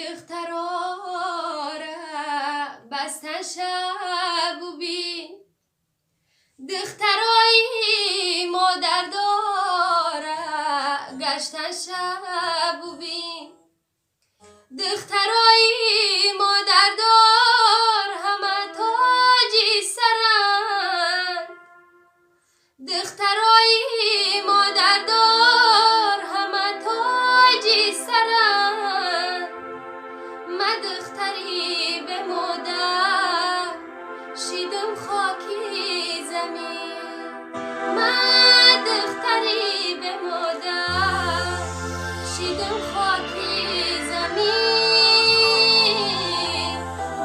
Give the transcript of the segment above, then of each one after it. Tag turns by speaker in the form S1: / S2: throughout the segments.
S1: دخترا را بستن شب و بین، دخترای مادر داره گشتن شب و بین، دخترای مادر دار همه تاجی سرند، دخترای مادر دار همه تاجی سرند، من دختری به مادر شیدم خاکی زمین، من دختری به مادر شیدم خاکی زمین،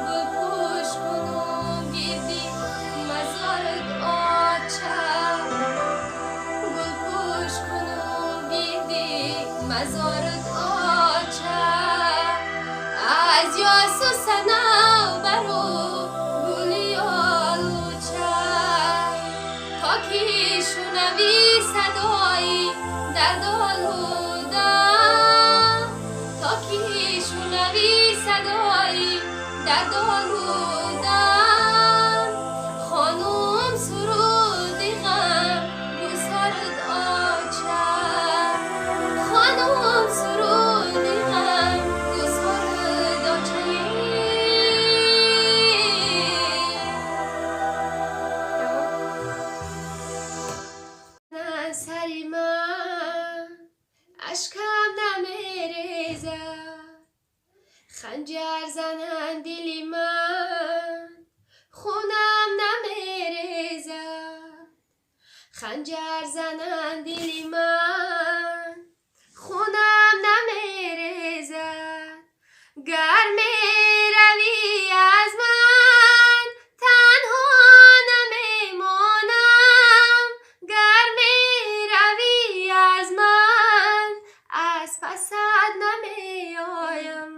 S1: گل پوش کنم گیردی مزارت آچر، گل پوش کنم گیردی مزارت آچر، از یاسو سنو برو گلی آلوچر، تا کی شنوی صدایی در دالودم، تا کی شنوی صدایی در دالودم، خانوم سرودی غم گسارد آچر، خانوم سرودی غم گسارد آچر. سری من اشکم نمیریزد، خنجر زنن دلی من خونم نمیریزد، خنجر زنن دلی من خونم نمیریزد، گر میروی از من تنها نمیمانم، گر میروی از من از پست نمیایم،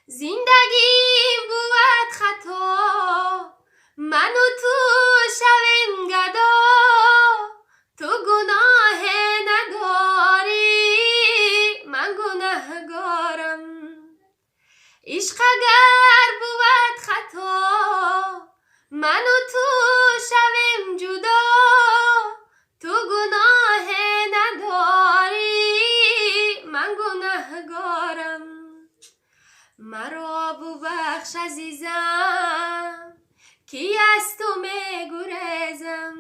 S1: زندگیم بود خطا من و تو شویم گدا، تو گناه نداری من گناهگارم، عشق اگر بود خطا من و تو شویم جدا، تو گناه نداری من گناهگارم، مرا ببخش عزیزم کی از تو میگریزم،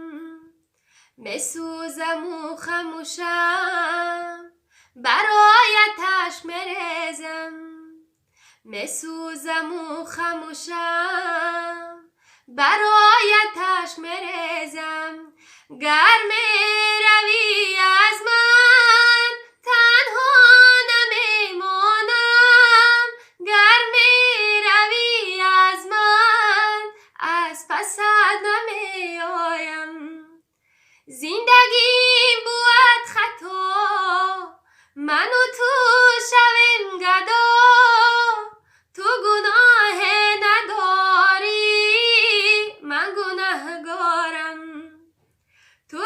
S1: میسوزم و خموشم برایت اشک میریزم، میسوزم و خموشم برایت اشک میریزم، گر میروی از من تنها نمیمانم، گر میروی از من از پست نمیایم، زندگیم بود خطا من و تو شویم گدا، تو گناه نداری من گناهگارم، تو